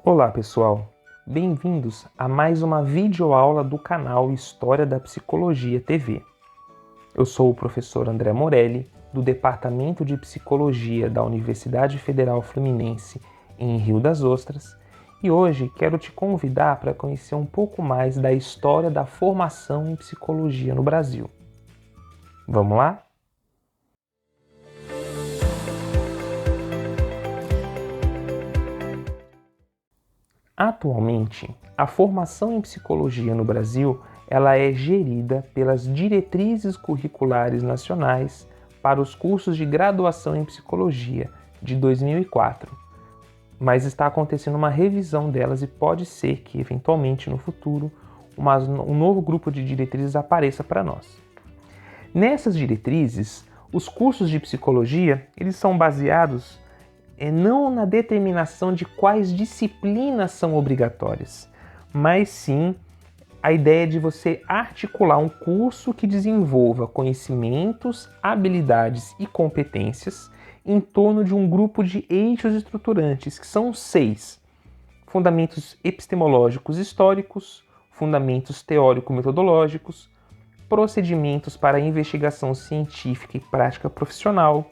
Olá pessoal, bem-vindos a mais uma videoaula do canal História da Psicologia TV. Eu sou o professor André Morelli, do Departamento de Psicologia da Universidade Federal Fluminense em Rio das Ostras, e hoje quero te convidar para conhecer um pouco mais da história da formação em psicologia no Brasil. Vamos lá? Atualmente, a formação em psicologia no Brasil ela é gerida pelas Diretrizes Curriculares Nacionais para os cursos de graduação em psicologia de 2004, mas está acontecendo uma revisão delas e pode ser que, eventualmente, no futuro, um novo grupo de diretrizes apareça para nós. Nessas diretrizes, os cursos de psicologia eles são baseados não na determinação de quais disciplinas são obrigatórias, mas sim a ideia de você articular um curso que desenvolva conhecimentos, habilidades e competências em torno de um grupo de eixos estruturantes, que são 6: fundamentos epistemológicos históricos, fundamentos teórico-metodológicos, procedimentos para investigação científica e prática profissional,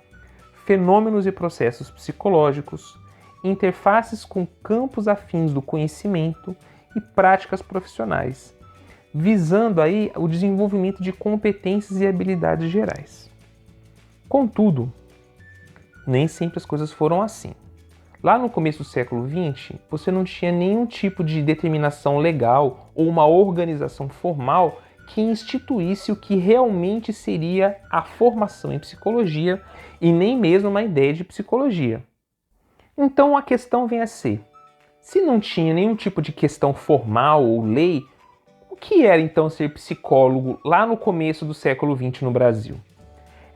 fenômenos e processos psicológicos, interfaces com campos afins do conhecimento e práticas profissionais, visando aí o desenvolvimento de competências e habilidades gerais. Contudo, nem sempre as coisas foram assim. Lá no começo do século XX, você não tinha nenhum tipo de determinação legal ou uma organização formal que instituísse o que realmente seria a formação em psicologia e nem mesmo uma ideia de psicologia. Então a questão vem a ser, se não tinha nenhum tipo de questão formal ou lei, o que era então ser psicólogo lá no começo do século XX no Brasil?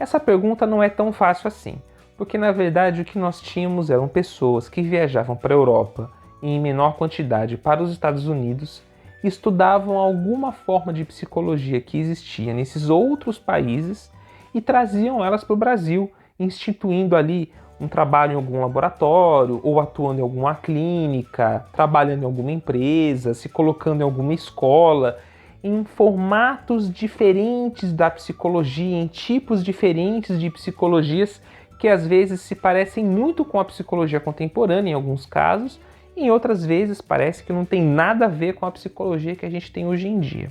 Essa pergunta não é tão fácil assim, porque na verdade o que nós tínhamos eram pessoas que viajavam para a Europa e em menor quantidade para os Estados Unidos e estudavam alguma forma de psicologia que existia nesses outros países e traziam elas para o Brasil, instituindo ali um trabalho em algum laboratório, ou atuando em alguma clínica, trabalhando em alguma empresa, se colocando em alguma escola, em formatos diferentes da psicologia, em tipos diferentes de psicologias que às vezes se parecem muito com a psicologia contemporânea em alguns casos, e em outras vezes parece que não tem nada a ver com a psicologia que a gente tem hoje em dia.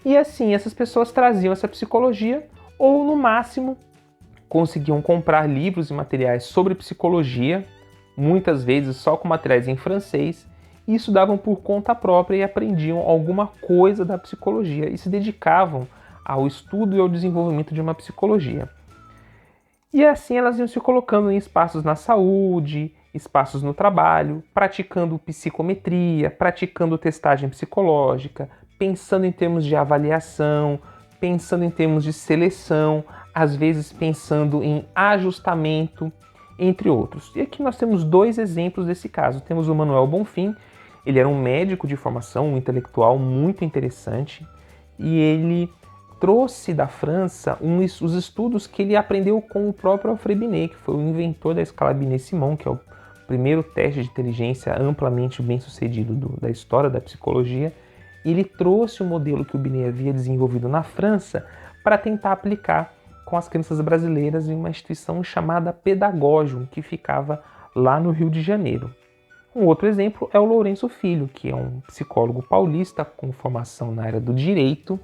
E assim, essas pessoas traziam essa psicologia, ou no máximo conseguiam comprar livros e materiais sobre psicologia, muitas vezes só com materiais em francês, e estudavam por conta própria e aprendiam alguma coisa da psicologia e se dedicavam ao estudo e ao desenvolvimento de uma psicologia. E assim elas iam se colocando em espaços na saúde, espaços no trabalho, praticando psicometria, praticando testagem psicológica, pensando em termos de avaliação, pensando em termos de seleção, às vezes pensando em ajustamento, entre outros. E aqui nós temos 2 exemplos desse caso. Temos o Manuel Bonfim, ele era um médico de formação, um intelectual muito interessante, e ele trouxe da França os estudos que ele aprendeu com o próprio Alfred Binet, que foi o inventor da escala Binet-Simon, que é o primeiro teste de inteligência amplamente bem sucedido da história da psicologia. E ele trouxe o modelo que o Binet havia desenvolvido na França para tentar aplicar com as crianças brasileiras em uma instituição chamada Pedagogium, que ficava lá no Rio de Janeiro. Um outro exemplo é o Lourenço Filho, que é um psicólogo paulista com formação na área do direito,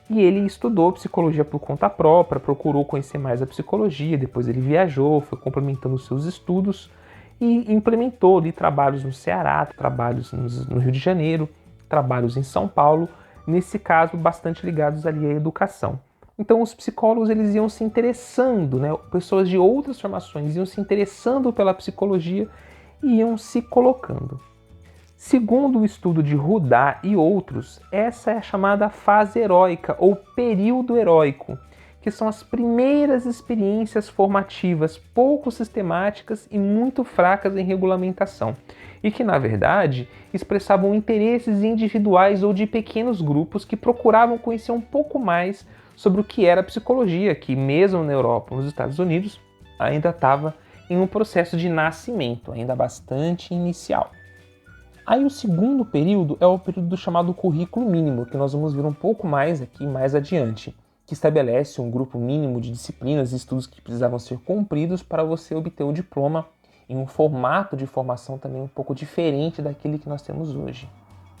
e ele estudou psicologia por conta própria, procurou conhecer mais a psicologia, depois ele viajou, foi complementando os seus estudos e implementou ali trabalhos no Ceará, trabalhos no Rio de Janeiro, trabalhos em São Paulo, nesse caso bastante ligados ali à educação. Então os psicólogos eles iam se interessando, pessoas de outras formações iam se interessando pela psicologia e iam se colocando. Segundo o estudo de Rudá e outros, essa é a chamada fase heróica ou período heróico, que são as primeiras experiências formativas pouco sistemáticas e muito fracas em regulamentação, e que, na verdade, expressavam interesses individuais ou de pequenos grupos que procuravam conhecer um pouco mais sobre o que era a psicologia, que mesmo na Europa ou nos Estados Unidos ainda estava em um processo de nascimento, ainda bastante inicial. Aí o segundo período é o período do chamado currículo mínimo, que nós vamos ver um pouco mais aqui mais adiante, que estabelece um grupo mínimo de disciplinas e estudos que precisavam ser cumpridos para você obter o diploma em um formato de formação também um pouco diferente daquele que nós temos hoje.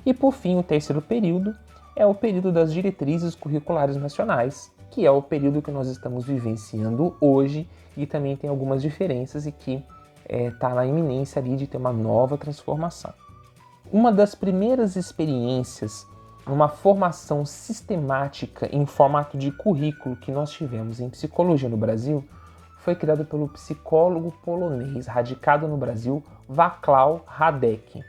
E por fim, o terceiro período é o período das diretrizes curriculares nacionais, que é o período que nós estamos vivenciando hoje e também tem algumas diferenças e que está na iminência ali de ter uma nova transformação. Uma das primeiras experiências numa formação sistemática em formato de currículo que nós tivemos em psicologia no Brasil foi criado pelo psicólogo polonês radicado no Brasil, Václav Radek.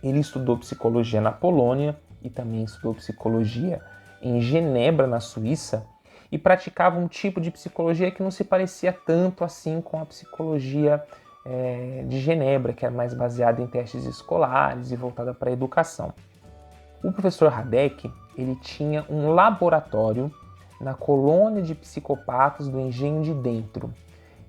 Ele estudou psicologia na Polônia e também estudou psicologia em Genebra, na Suíça, e praticava um tipo de psicologia que não se parecia tanto assim com a psicologia de Genebra, que era mais baseada em testes escolares e voltada para a educação. O professor Radek, ele tinha um laboratório na colônia de psicopatas do Engenho de Dentro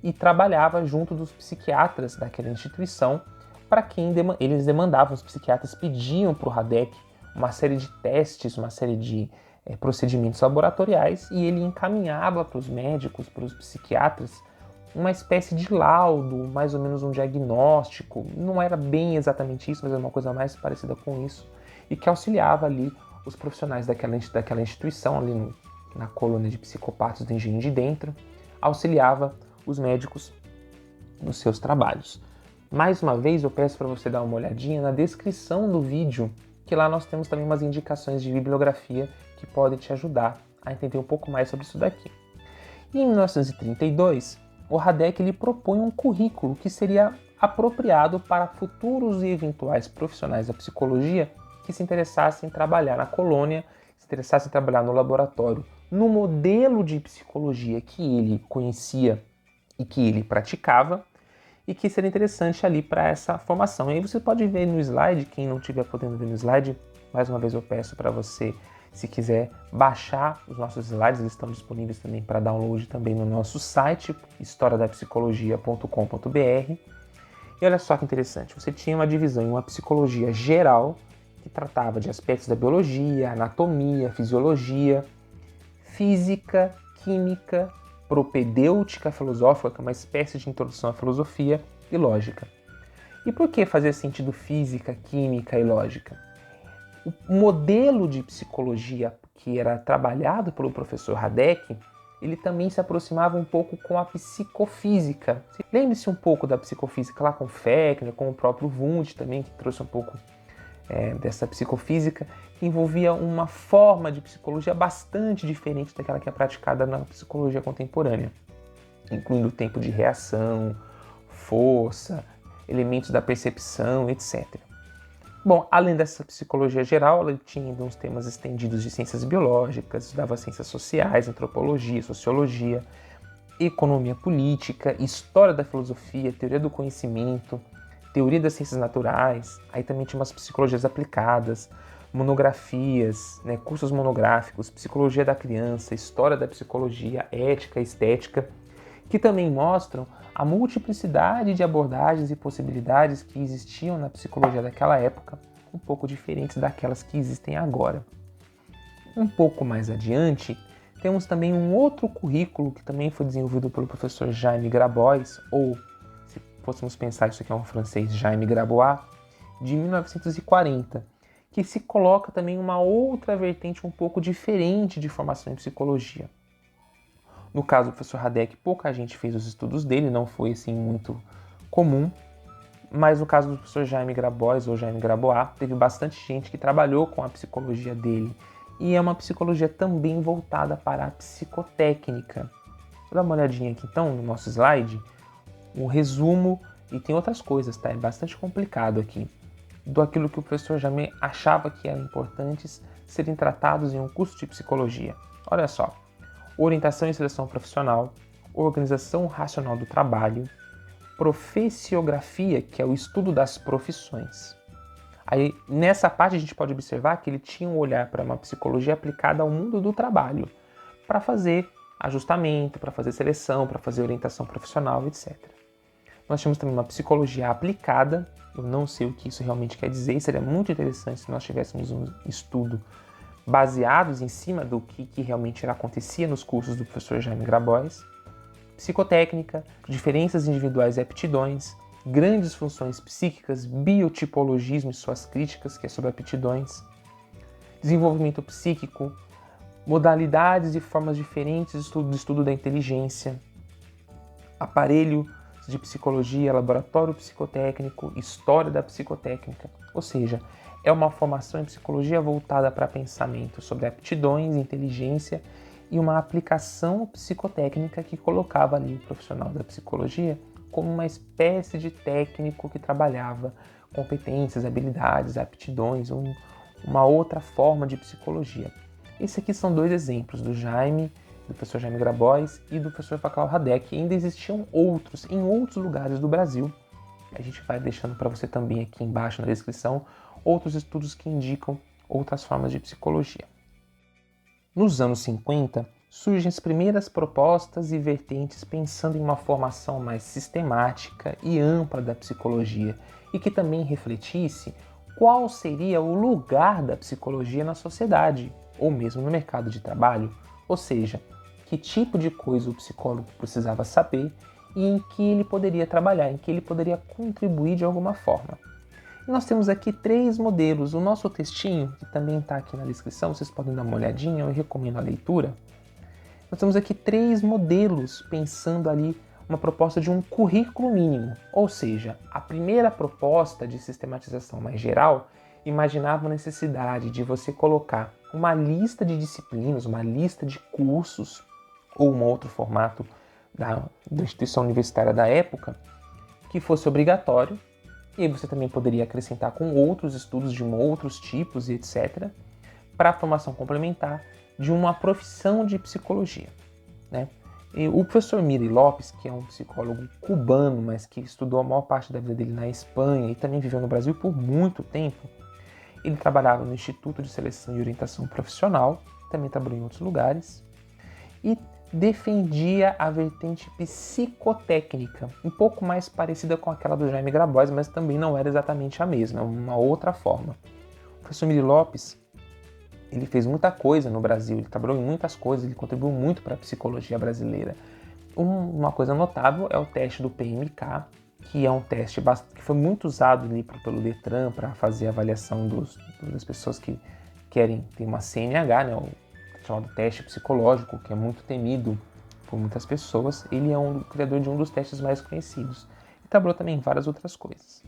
e trabalhava junto dos psiquiatras daquela instituição para quem eles demandavam, os psiquiatras pediam para o Radek uma série de testes, uma série de procedimentos laboratoriais e ele encaminhava para os médicos, para os psiquiatras, uma espécie de laudo, mais ou menos um diagnóstico, não era bem exatamente isso, mas era uma coisa mais parecida com isso, e que auxiliava ali os profissionais daquela instituição, ali na colônia de psicopatas do Engenho de Dentro, auxiliava os médicos nos seus trabalhos. Mais uma vez, eu peço para você dar uma olhadinha na descrição do vídeo, que lá nós temos também umas indicações de bibliografia que podem te ajudar a entender um pouco mais sobre isso daqui. E em 1932, o Radek ele propõe um currículo que seria apropriado para futuros e eventuais profissionais da psicologia que se interessassem em trabalhar na colônia, se interessassem em trabalhar no laboratório, no modelo de psicologia que ele conhecia e que ele praticava, e que seria interessante ali para essa formação. E aí você pode ver no slide, quem não estiver podendo ver no slide, mais uma vez eu peço para você, se quiser baixar os nossos slides, eles estão disponíveis também para download também no nosso site, historiadapsicologia.com.br. E olha só que interessante, você tinha uma divisão em uma psicologia geral, que tratava de aspectos da biologia, anatomia, fisiologia, física, química, propedêutica filosófica, que é uma espécie de introdução à filosofia, e lógica. E por que fazer sentido física, química e lógica? O modelo de psicologia que era trabalhado pelo professor Radek, ele também se aproximava um pouco com a psicofísica. Lembre-se um pouco da psicofísica lá com Fechner, com o próprio Wundt também, que trouxe um pouco dessa psicofísica, que envolvia uma forma de psicologia bastante diferente daquela que é praticada na psicologia contemporânea, incluindo o tempo de reação, força, elementos da percepção, etc. Bom, além dessa psicologia geral, ela tinha ainda uns temas estendidos de ciências biológicas, estudava ciências sociais, antropologia, sociologia, economia política, história da filosofia, teoria do conhecimento, teoria das ciências naturais, aí também tinha umas psicologias aplicadas, monografias, cursos monográficos, psicologia da criança, história da psicologia, ética, estética, que também mostram a multiplicidade de abordagens e possibilidades que existiam na psicologia daquela época, um pouco diferentes daquelas que existem agora. Um pouco mais adiante, temos também um outro currículo que também foi desenvolvido pelo professor Jaime Grabois, ou, se fôssemos pensar, isso aqui é um francês, Jaime Grabois, de 1940, que se coloca também uma outra vertente um pouco diferente de formação em psicologia. No caso do professor Radek, pouca gente fez os estudos dele, não foi assim muito comum, mas no caso do professor Jaime Grabois, ou Jaime Grabois, teve bastante gente que trabalhou com a psicologia dele, e é uma psicologia também voltada para a psicotécnica. Vou dar uma olhadinha aqui então no nosso slide, um resumo, e tem outras coisas, tá? É bastante complicado aqui, do aquilo que o professor Jaime achava que eram importantes serem tratados em um curso de psicologia. Olha só, orientação e seleção profissional, organização racional do trabalho, professiografia, que é o estudo das profissões. Aí, nessa parte a gente pode observar que ele tinha um olhar para uma psicologia aplicada ao mundo do trabalho, para fazer ajustamento, para fazer seleção, para fazer orientação profissional, etc. Nós temos também uma psicologia aplicada. Eu não sei o que isso realmente quer dizer. Seria muito interessante se nós tivéssemos um estudo baseados em cima do que realmente acontecia nos cursos do professor Jaime Grabois. Psicotécnica, diferenças individuais e aptidões, grandes funções psíquicas, biotipologismo e suas críticas, que é sobre aptidões, desenvolvimento psíquico, modalidades e formas diferentes do estudo da inteligência, aparelho de psicologia, laboratório psicotécnico, história da psicotécnica, ou seja, é uma formação em psicologia voltada para pensamento sobre aptidões, inteligência e uma aplicação psicotécnica que colocava ali o profissional da psicologia como uma espécie de técnico que trabalhava competências, habilidades, aptidões, uma outra forma de psicologia. Esses aqui são dois exemplos do Jaime, do professor Jaime Grabois e do professor Vaclav Haddad. Ainda existiam outros em outros lugares do Brasil. A gente vai deixando para você também aqui embaixo na descrição outros estudos que indicam outras formas de psicologia. Nos anos 50, surgem as primeiras propostas e vertentes pensando em uma formação mais sistemática e ampla da psicologia e que também refletisse qual seria o lugar da psicologia na sociedade ou mesmo no mercado de trabalho, ou seja, que tipo de coisa o psicólogo precisava saber e em que ele poderia trabalhar, em que ele poderia contribuir de alguma forma. E nós temos aqui 3 modelos. O nosso textinho, que também está aqui na descrição, vocês podem dar uma olhadinha, eu recomendo a leitura. Nós temos aqui 3 modelos pensando ali uma proposta de um currículo mínimo, ou seja, a primeira proposta de sistematização mais geral imaginava a necessidade de você colocar uma lista de disciplinas, uma lista de cursos ou um outro formato da instituição universitária da época que fosse obrigatório, e aí você também poderia acrescentar com outros estudos de outros tipos e etc., para a formação complementar de uma profissão de psicologia, né? E o professor Miri Lopes, que é um psicólogo cubano, mas que estudou a maior parte da vida dele na Espanha e também viveu no Brasil por muito tempo, ele trabalhava no Instituto de Seleção e Orientação Profissional, também trabalhou em outros lugares, e defendia a vertente psicotécnica, um pouco mais parecida com aquela do Jaime Grabois, mas também não era exatamente a mesma, uma outra forma. O professor Miri Lopes, ele fez muita coisa no Brasil, ele trabalhou em muitas coisas, ele contribuiu muito para a psicologia brasileira. Uma coisa notável é o teste do PMK, que é um teste que foi muito usado ali pelo Detran para fazer a avaliação das pessoas que querem ter uma CNH, né, o chamado teste psicológico, que é muito temido por muitas pessoas. Ele é o criador de um dos testes mais conhecidos. E trabalhou também em várias outras coisas.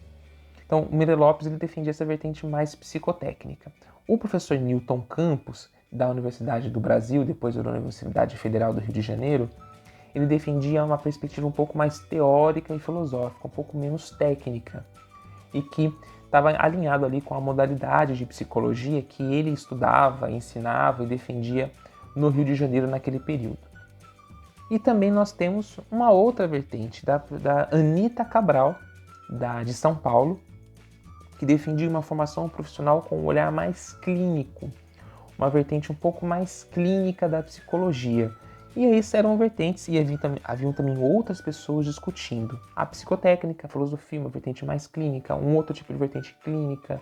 Então, o Miri Lopes ele defendia essa vertente mais psicotécnica. O professor Newton Campos, da Universidade do Brasil, depois da Universidade Federal do Rio de Janeiro, ele defendia uma perspectiva um pouco mais teórica e filosófica, um pouco menos técnica, e que estava alinhado ali com a modalidade de psicologia que ele estudava, ensinava e defendia no Rio de Janeiro naquele período. E também nós temos uma outra vertente da Anita Cabral, de São Paulo, que defendia uma formação profissional com um olhar mais clínico, uma vertente um pouco mais clínica da psicologia. E aí eram vertentes, e haviam também outras pessoas discutindo a psicotécnica, a filosofia, uma vertente mais clínica, um outro tipo de vertente clínica,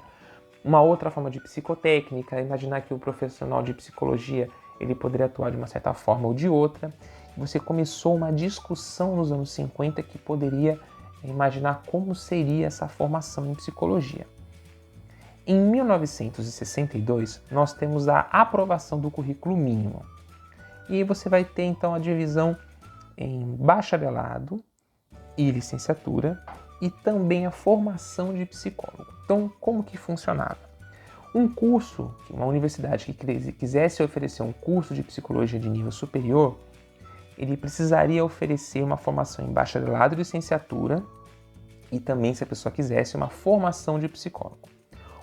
uma outra forma de psicotécnica, imaginar que o profissional de psicologia ele poderia atuar de uma certa forma ou de outra. Você começou uma discussão nos anos 50 que poderia imaginar como seria essa formação em psicologia. Em 1962, nós temos a aprovação do currículo mínimo. E aí você vai ter então a divisão em bacharelado e licenciatura e também a formação de psicólogo. Então, como que funcionava? Um curso, uma universidade que quisesse oferecer um curso de psicologia de nível superior, ele precisaria oferecer uma formação em bacharelado e licenciatura e também, se a pessoa quisesse, uma formação de psicólogo.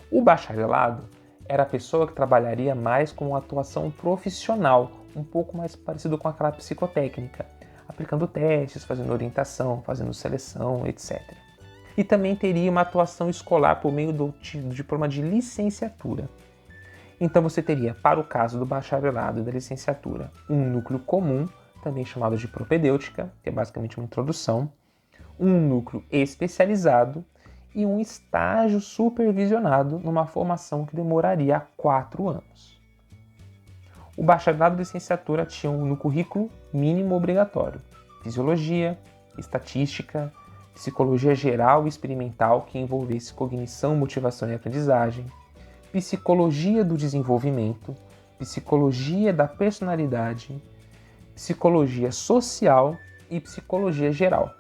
O bacharelado era a pessoa que trabalharia mais com uma atuação profissional, um pouco mais parecido com aquela psicotécnica, aplicando testes, fazendo orientação, fazendo seleção, etc. E também teria uma atuação escolar por meio do diploma de licenciatura. Então você teria, para o caso do bacharelado e da licenciatura, um núcleo comum, também chamado de propedêutica, que é basicamente uma introdução, um núcleo especializado e um estágio supervisionado numa formação que demoraria 4 anos. O bacharelado e licenciatura tinham no currículo mínimo obrigatório fisiologia, estatística, psicologia geral e experimental que envolvesse cognição, motivação e aprendizagem, psicologia do desenvolvimento, psicologia da personalidade, psicologia social e psicologia geral.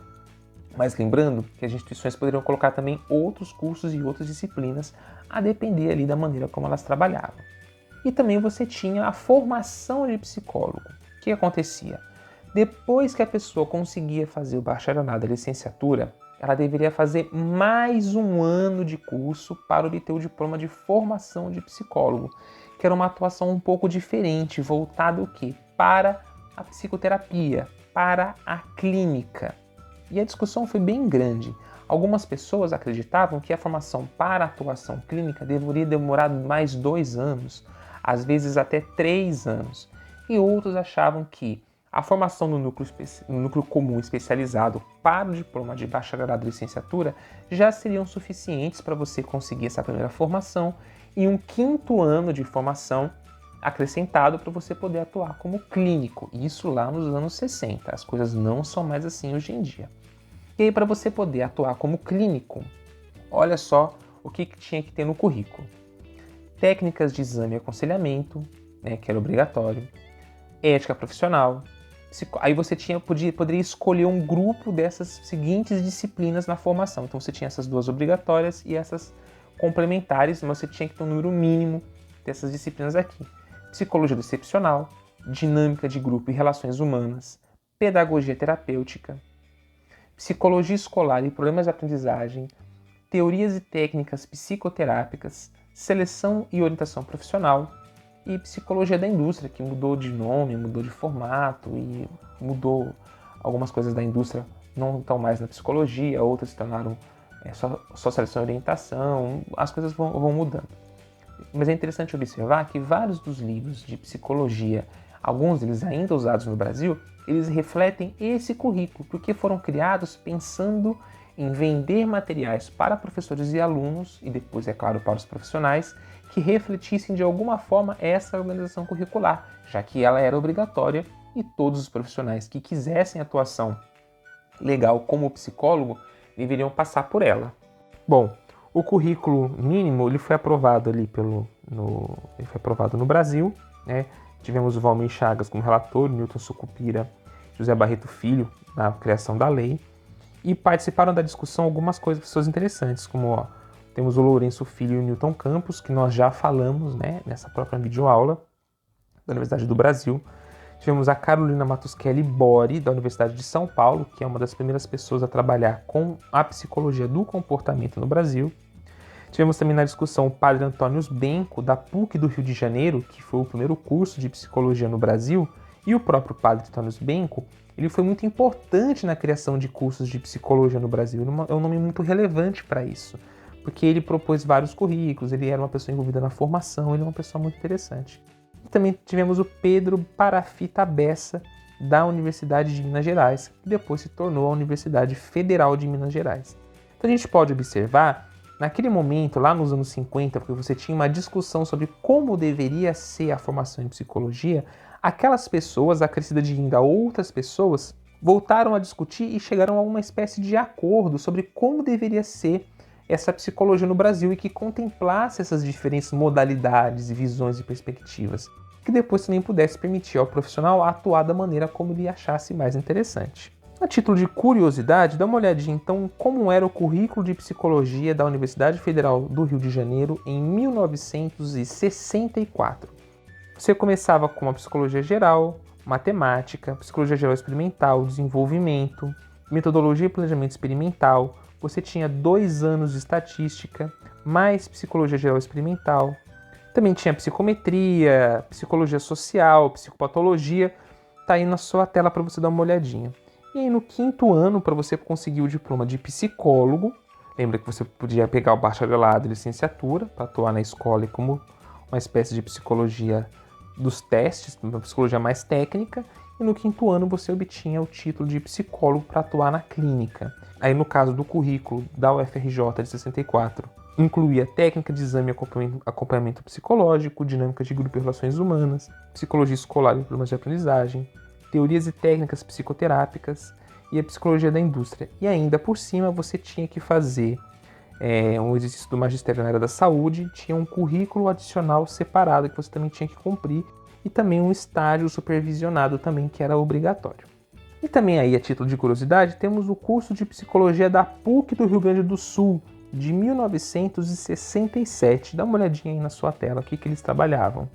Mas lembrando que as instituições poderiam colocar também outros cursos e outras disciplinas a depender ali da maneira como elas trabalhavam. E também você tinha a formação de psicólogo. O que acontecia? Depois que a pessoa conseguia fazer o bacharelado e a licenciatura, ela deveria fazer mais um ano de curso para obter o diploma de formação de psicólogo, que era uma atuação um pouco diferente, voltada o quê? Para a psicoterapia, para a clínica. E a discussão foi bem grande. Algumas pessoas acreditavam que a formação para a atuação clínica deveria demorar mais 2 anos, às vezes até 3 anos. E outros achavam que a formação no núcleo comum especializado para o diploma de bacharelado e licenciatura já seriam suficientes para você conseguir essa primeira formação e um 5º ano de formação acrescentado para você poder atuar como clínico. Isso lá nos anos 60. As coisas não são mais assim hoje em dia. E aí, para você poder atuar como clínico, olha só o que tinha que ter no currículo. Técnicas de exame e aconselhamento, que era obrigatório, ética profissional. Aí você poderia escolher um grupo dessas seguintes disciplinas na formação. Então você tinha essas 2 obrigatórias e essas complementares, mas você tinha que ter um número mínimo dessas disciplinas aqui. Psicologia excepcional, dinâmica de grupo e relações humanas, pedagogia terapêutica, psicologia escolar e problemas de aprendizagem, teorias e técnicas psicoterápicas, seleção e orientação profissional e psicologia da indústria, que mudou de nome, mudou de formato e mudou algumas coisas da indústria, não estão mais na psicologia, outras se tornaram só seleção e orientação, as coisas vão mudando. Mas é interessante observar que vários dos livros de psicologia, alguns deles ainda usados no Brasil, eles refletem esse currículo, porque foram criados pensando em vender materiais para professores e alunos, e depois, é claro, para os profissionais, que refletissem de alguma forma essa organização curricular, já que ela era obrigatória e todos os profissionais que quisessem atuação legal como psicólogo deveriam passar por ela. Bom, o currículo mínimo ele foi aprovado ali ele foi aprovado no Brasil, né? Tivemos o Valmir Chagas como relator, Newton Sucupira, José Barreto Filho na criação da lei, e participaram da discussão algumas pessoas interessantes, como temos o Lourenço Filho e o Newton Campos, que nós já falamos, né, nessa própria videoaula da Universidade do Brasil. Tivemos a Carolina Matuschelli Bori, da Universidade de São Paulo, que é uma das primeiras pessoas a trabalhar com a psicologia do comportamento no Brasil. Tivemos também na discussão o padre Antônio Benco, da PUC do Rio de Janeiro, que foi o primeiro curso de psicologia no Brasil, e o próprio padre Antônio Benco, ele foi muito importante na criação de cursos de psicologia no Brasil, é um nome muito relevante para isso, porque ele propôs vários currículos, ele era uma pessoa envolvida na formação, ele é uma pessoa muito interessante. E também tivemos o Pedro Parafita Bessa, da Universidade de Minas Gerais, que depois se tornou a Universidade Federal de Minas Gerais. Então a gente pode observar, naquele momento, lá nos anos 50, porque você tinha uma discussão sobre como deveria ser a formação em psicologia, aquelas pessoas, acrescidas de ainda outras pessoas, voltaram a discutir e chegaram a uma espécie de acordo sobre como deveria ser essa psicologia no Brasil e que contemplasse essas diferentes modalidades, visões e perspectivas, que depois também pudesse permitir ao profissional atuar da maneira como ele achasse mais interessante. A título de curiosidade, dá uma olhadinha então como era o currículo de psicologia da Universidade Federal do Rio de Janeiro em 1964. Você começava com a psicologia geral, matemática, psicologia geral experimental, desenvolvimento, metodologia e planejamento experimental. Você tinha 2 anos de estatística, mais psicologia geral experimental. Também tinha psicometria, psicologia social, psicopatologia. Tá aí na sua tela para você dar uma olhadinha. E aí no 5º ano, para você conseguir o diploma de psicólogo, lembra que você podia pegar o bacharelado e licenciatura para atuar na escola e como uma espécie de psicologia dos testes, uma psicologia mais técnica, e no quinto ano você obtinha o título de psicólogo para atuar na clínica. Aí no caso do currículo da UFRJ de 64, incluía técnica de exame e acompanhamento psicológico, dinâmica de grupo e relações humanas, psicologia escolar e problemas de aprendizagem, teorias e técnicas psicoterápicas e a psicologia da indústria. E ainda por cima você tinha que fazer um exercício do magistério na área da saúde, tinha um currículo adicional separado que você também tinha que cumprir e também um estágio supervisionado também que era obrigatório. E também aí, a título de curiosidade, temos o curso de psicologia da PUC do Rio Grande do Sul, de 1967. Dá uma olhadinha aí na sua tela, o que eles trabalhavam.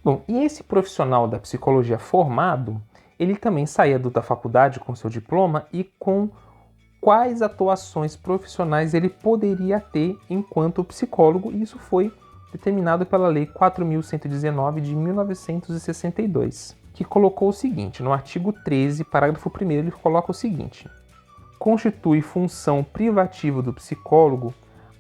Bom, e esse profissional da psicologia formado, ele também saía da faculdade com seu diploma e com quais atuações profissionais ele poderia ter enquanto psicólogo, e isso foi determinado pela Lei 4.119 de 1962, que colocou o seguinte, no artigo 13, parágrafo 1º, ele coloca o seguinte: constitui função privativa do psicólogo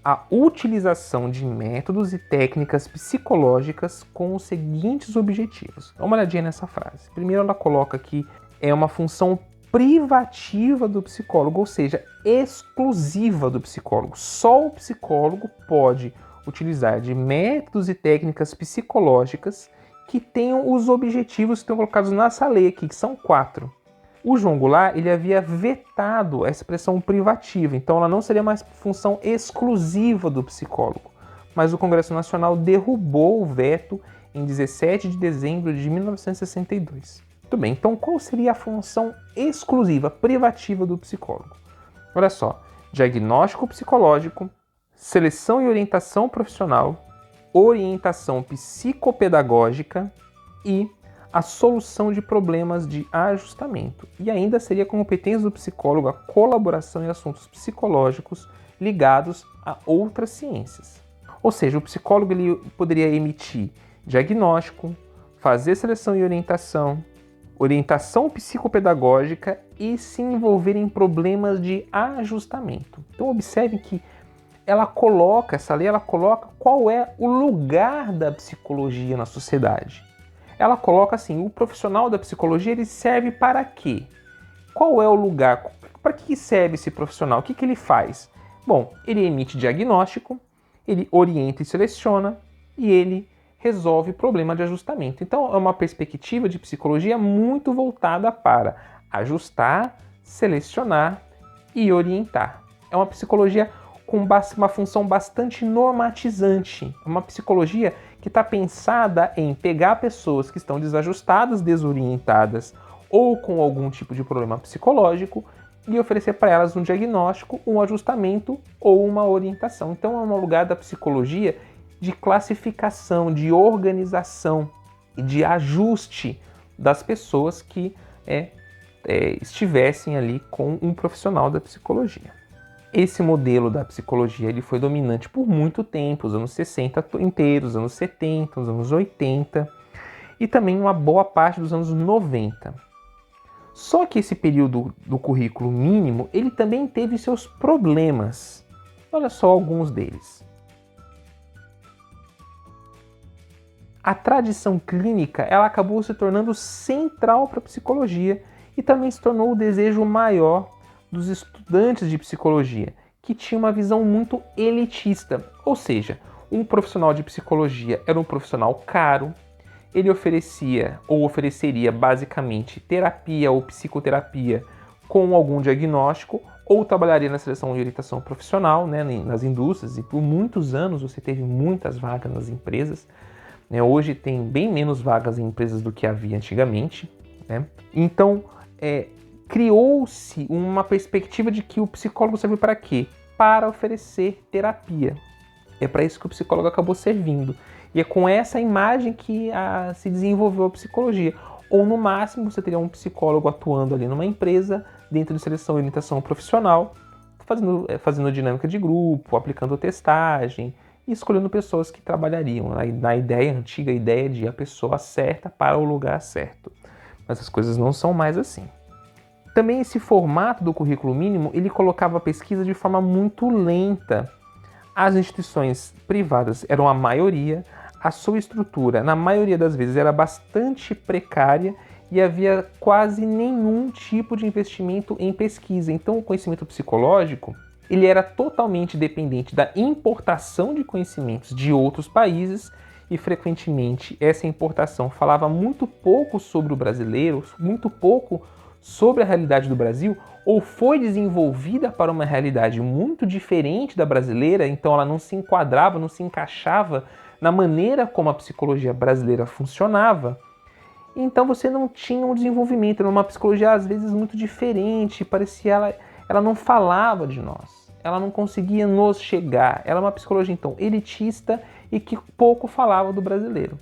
a utilização de métodos e técnicas psicológicas com os seguintes objetivos. Dá uma olhadinha nessa frase. Primeiro ela coloca que é uma função privativa do psicólogo, ou seja, exclusiva do psicólogo. Só o psicólogo pode utilizar de métodos e técnicas psicológicas que tenham os objetivos que estão colocados nessa lei aqui, que são 4. O João Goulart, ele havia vetado a expressão privativa, então ela não seria mais função exclusiva do psicólogo. Mas o Congresso Nacional derrubou o veto em 17 de dezembro de 1962. Muito bem, então qual seria a função exclusiva, privativa do psicólogo? Olha só, diagnóstico psicológico, seleção e orientação profissional, orientação psicopedagógica e a solução de problemas de ajustamento. E ainda seria competência do psicólogo a colaboração em assuntos psicológicos ligados a outras ciências. Ou seja, o psicólogo ele poderia emitir diagnóstico, fazer seleção e orientação psicopedagógica e se envolver em problemas de ajustamento. Então observe que essa lei coloca qual é o lugar da psicologia na sociedade. Ela coloca assim, o profissional da psicologia ele serve para quê? Qual é o lugar? Para que serve esse profissional? O que ele faz? Bom, ele emite diagnóstico, ele orienta e seleciona e ele resolve problema de ajustamento. Então é uma perspectiva de psicologia muito voltada para ajustar, selecionar e orientar. É uma psicologia com uma função bastante normatizante. É uma psicologia que está pensada em pegar pessoas que estão desajustadas, desorientadas ou com algum tipo de problema psicológico e oferecer para elas um diagnóstico, um ajustamento ou uma orientação. Então é um lugar da psicologia de classificação, de organização e de ajuste das pessoas que estivessem ali com um profissional da psicologia. Esse modelo da psicologia ele foi dominante por muito tempo, os anos 60 inteiros, os anos 70, os anos 80 e também uma boa parte dos anos 90. Só que esse período do currículo mínimo, ele também teve seus problemas. Olha só alguns deles. A tradição clínica ela acabou se tornando central para a psicologia e também se tornou o desejo maior dos estudantes de psicologia, que tinha uma visão muito elitista. Ou seja, um profissional de psicologia era um profissional caro, ele oferecia ou ofereceria basicamente terapia ou psicoterapia com algum diagnóstico, ou trabalharia na seleção e orientação profissional, né, nas indústrias, e por muitos anos você teve muitas vagas nas empresas. Hoje tem bem menos vagas em empresas do que havia antigamente. Então, criou-se uma perspectiva de que o psicólogo serve para quê? Para oferecer terapia. É para isso que o psicólogo acabou servindo. E é com essa imagem que se desenvolveu a psicologia. Ou no máximo você teria um psicólogo atuando ali numa empresa, dentro de seleção e orientação profissional, fazendo dinâmica de grupo, aplicando testagem e escolhendo pessoas que trabalhariam na antiga ideia de a pessoa certa para o lugar certo. Mas as coisas não são mais assim. Também esse formato do currículo mínimo, ele colocava a pesquisa de forma muito lenta. As instituições privadas eram a maioria, a sua estrutura, na maioria das vezes, era bastante precária e havia quase nenhum tipo de investimento em pesquisa. Então, o conhecimento psicológico, ele era totalmente dependente da importação de conhecimentos de outros países e, frequentemente, essa importação falava muito pouco sobre o brasileiro, muito pouco sobre a realidade do Brasil, ou foi desenvolvida para uma realidade muito diferente da brasileira, então ela não se enquadrava, não se encaixava na maneira como a psicologia brasileira funcionava. Então você não tinha um desenvolvimento, era uma psicologia às vezes muito diferente, parecia ela não falava de nós, ela não conseguia nos chegar, ela é uma psicologia então elitista e que pouco falava do brasileiro.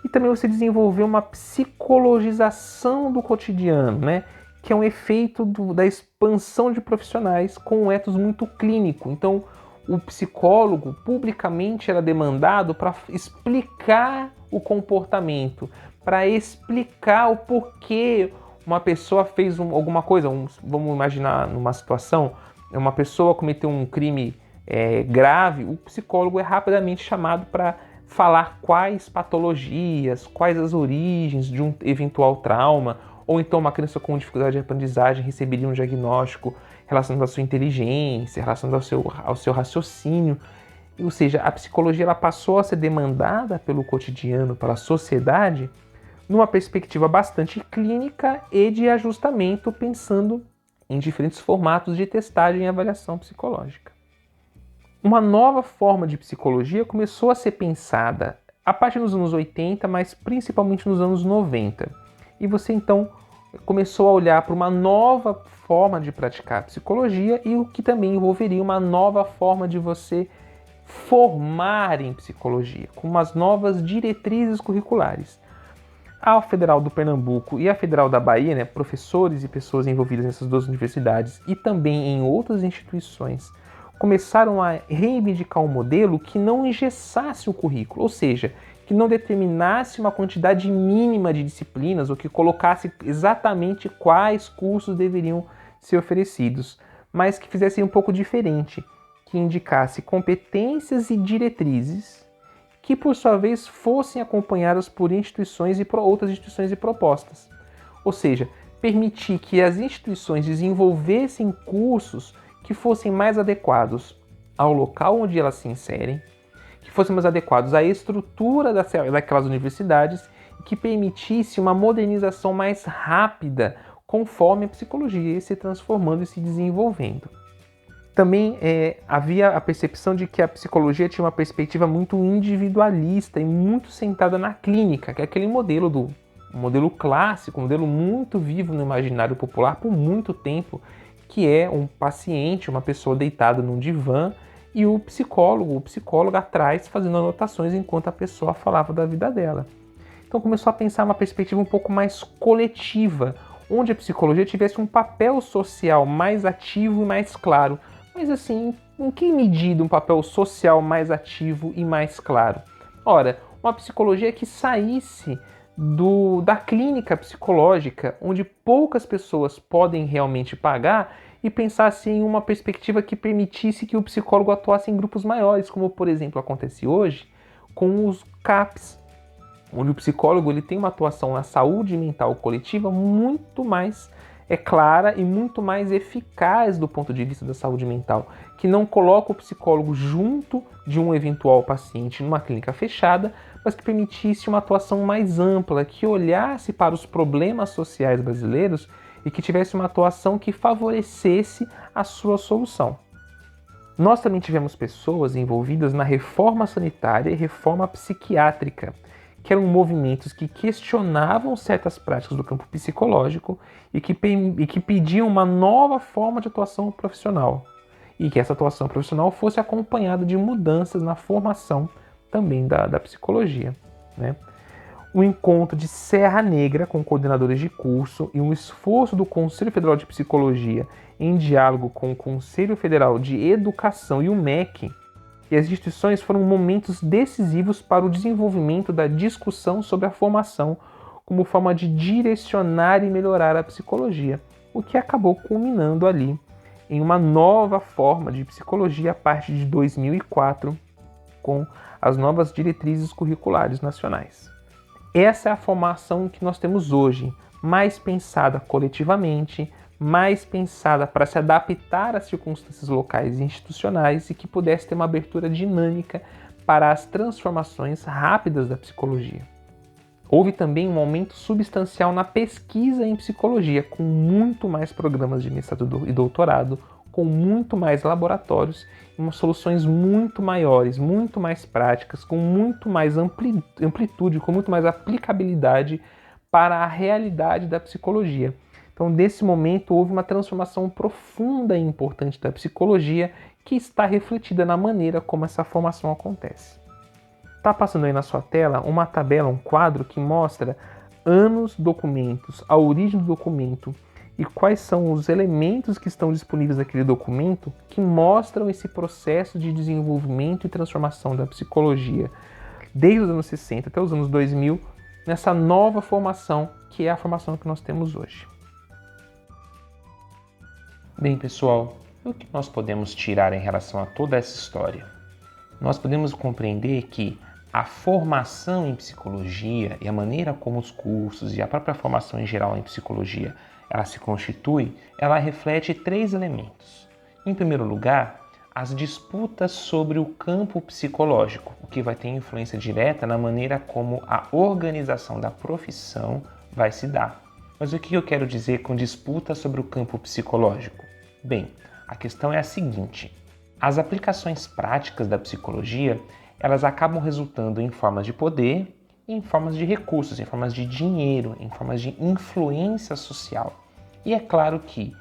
E também você desenvolveu uma psicologização do cotidiano, né? Que é um efeito da expansão de profissionais com um ethos muito clínico. Então, o psicólogo publicamente era demandado para explicar o comportamento, para explicar o porquê uma pessoa fez alguma coisa. Vamos imaginar numa situação, uma pessoa cometeu um crime grave, o psicólogo é rapidamente chamado para falar quais patologias, quais as origens de um eventual trauma, ou então uma criança com dificuldade de aprendizagem receberia um diagnóstico relacionado à sua inteligência, relacionado ao seu raciocínio. Ou seja, a psicologia ela passou a ser demandada pelo cotidiano, pela sociedade, numa perspectiva bastante clínica e de ajustamento, pensando em diferentes formatos de testagem e avaliação psicológica. Uma nova forma de psicologia começou a ser pensada a partir dos anos 80, mas principalmente nos anos 90. E você então começou a olhar para uma nova forma de praticar psicologia e o que também envolveria uma nova forma de você formar em psicologia, com umas novas diretrizes curriculares. A Federal do Pernambuco e a Federal da Bahia, né, professores e pessoas envolvidas nessas duas universidades e também em outras instituições, começaram a reivindicar um modelo que não engessasse o currículo, ou seja, que não determinasse uma quantidade mínima de disciplinas ou que colocasse exatamente quais cursos deveriam ser oferecidos, mas que fizesse um pouco diferente, que indicasse competências e diretrizes que, por sua vez, fossem acompanhadas por instituições e por outras instituições e propostas. Ou seja, permitir que as instituições desenvolvessem cursos que fossem mais adequados ao local onde elas se inserem, que fossem mais adequados à estrutura daquelas universidades e que permitisse uma modernização mais rápida conforme a psicologia ia se transformando e se desenvolvendo. Também havia a percepção de que a psicologia tinha uma perspectiva muito individualista e muito centrada na clínica, que é aquele modelo modelo clássico, um modelo muito vivo no imaginário popular por muito tempo, que é um paciente, uma pessoa deitada num divã e o psicólogo atrás fazendo anotações enquanto a pessoa falava da vida dela. Então começou a pensar uma perspectiva um pouco mais coletiva, onde a psicologia tivesse um papel social mais ativo e mais claro. Mas assim, em que medida um papel social mais ativo e mais claro? Ora, uma psicologia que saísse da clínica psicológica, onde poucas pessoas podem realmente pagar, e pensasse em uma perspectiva que permitisse que o psicólogo atuasse em grupos maiores, como por exemplo acontece hoje com os CAPs, onde o psicólogo ele tem uma atuação na saúde mental coletiva muito mais clara e muito mais eficaz do ponto de vista da saúde mental, que não coloca o psicólogo junto de um eventual paciente numa clínica fechada, mas que permitisse uma atuação mais ampla, que olhasse para os problemas sociais brasileiros e que tivesse uma atuação que favorecesse a sua solução. Nós também tivemos pessoas envolvidas na reforma sanitária e reforma psiquiátrica, que eram movimentos que questionavam certas práticas do campo psicológico e que pediam uma nova forma de atuação profissional. E que essa atuação profissional fosse acompanhada de mudanças na formação também da psicologia, né? Um encontro de Serra Negra com coordenadores de curso e um esforço do Conselho Federal de Psicologia em diálogo com o Conselho Federal de Educação e o MEC, e as instituições foram momentos decisivos para o desenvolvimento da discussão sobre a formação como forma de direcionar e melhorar a psicologia, o que acabou culminando ali em uma nova forma de psicologia a partir de 2004, com as novas diretrizes curriculares nacionais. Essa é a formação que nós temos hoje, mais pensada coletivamente, mais pensada para se adaptar às circunstâncias locais e institucionais e que pudesse ter uma abertura dinâmica para as transformações rápidas da psicologia. Houve também um aumento substancial na pesquisa em psicologia, com muito mais programas de mestrado e doutorado, com muito mais laboratórios e umas soluções muito maiores, muito mais práticas, com muito mais amplitude, com muito mais aplicabilidade para a realidade da psicologia. Então, nesse momento, houve uma transformação profunda e importante da psicologia que está refletida na maneira como essa formação acontece. Está passando aí na sua tela uma tabela, um quadro que mostra anos, documentos, a origem do documento e quais são os elementos que estão disponíveis naquele documento que mostram esse processo de desenvolvimento e transformação da psicologia desde os anos 60 até os anos 2000, nessa nova formação que é a formação que nós temos hoje. Bem, pessoal, o que nós podemos tirar em relação a toda essa história? Nós podemos compreender que a formação em psicologia e a maneira como os cursos e a própria formação em geral em psicologia ela se constitui, ela reflete três elementos. Em primeiro lugar, as disputas sobre o campo psicológico, o que vai ter influência direta na maneira como a organização da profissão vai se dar. Mas o que eu quero dizer com disputa sobre o campo psicológico? Bem, a questão é a seguinte: as aplicações práticas da psicologia elas acabam resultando em formas de poder, em formas de recursos, em formas de dinheiro, em formas de influência social. E é claro que,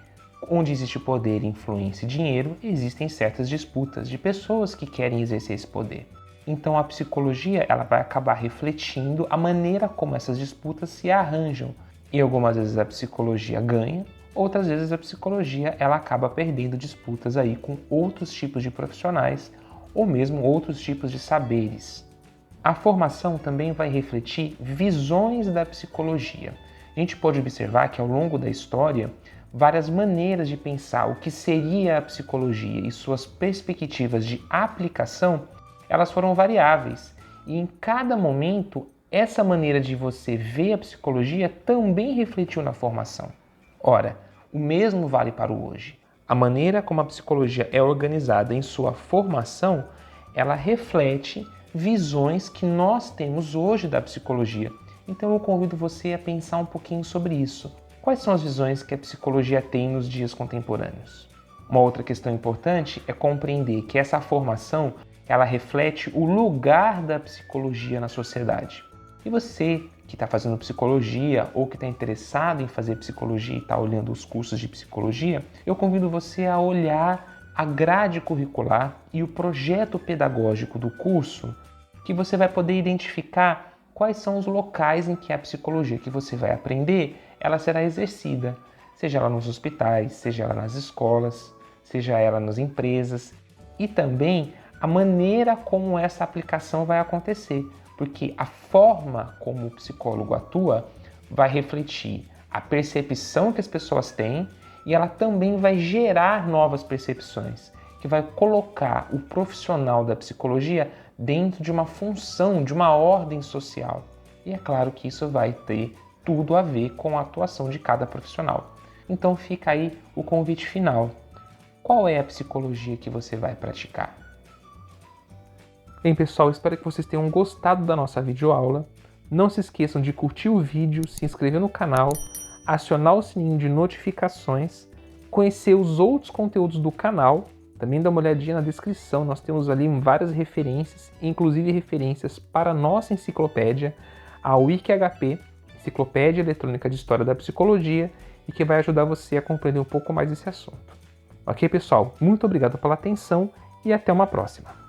onde existe poder, influência e dinheiro, existem certas disputas de pessoas que querem exercer esse poder. Então a psicologia ela vai acabar refletindo a maneira como essas disputas se arranjam. E algumas vezes a psicologia ganha, outras vezes a psicologia ela acaba perdendo disputas aí com outros tipos de profissionais, ou mesmo outros tipos de saberes. A formação também vai refletir visões da psicologia. A gente pode observar que ao longo da história, várias maneiras de pensar o que seria a psicologia e suas perspectivas de aplicação, elas foram variáveis. E em cada momento, essa maneira de você ver a psicologia também refletiu na formação. Ora, o mesmo vale para o hoje. A maneira como a psicologia é organizada em sua formação, ela reflete visões que nós temos hoje da psicologia. Então eu convido você a pensar um pouquinho sobre isso. Quais são as visões que a psicologia tem nos dias contemporâneos? Uma outra questão importante é compreender que essa formação, ela reflete o lugar da psicologia na sociedade. E você que está fazendo psicologia ou que está interessado em fazer psicologia e está olhando os cursos de psicologia, eu convido você a olhar a grade curricular e o projeto pedagógico do curso, que você vai poder identificar quais são os locais em que a psicologia que você vai aprender, ela será exercida, seja ela nos hospitais, seja ela nas escolas, seja ela nas empresas, e também a maneira como essa aplicação vai acontecer, porque a forma como o psicólogo atua vai refletir a percepção que as pessoas têm e ela também vai gerar novas percepções, que vai colocar o profissional da psicologia dentro de uma função, de uma ordem social. E é claro que isso vai ter tudo a ver com a atuação de cada profissional. Então fica aí o convite final. Qual é a psicologia que você vai praticar? Bem, pessoal, espero que vocês tenham gostado da nossa videoaula. Não se esqueçam de curtir o vídeo, se inscrever no canal, acionar o sininho de notificações, conhecer os outros conteúdos do canal, também dá uma olhadinha na descrição, nós temos ali várias referências, inclusive referências para a nossa enciclopédia, a WikiHP, Enciclopédia Eletrônica de História da Psicologia, e que vai ajudar você a compreender um pouco mais esse assunto. Ok, pessoal? Muito obrigado pela atenção e até uma próxima.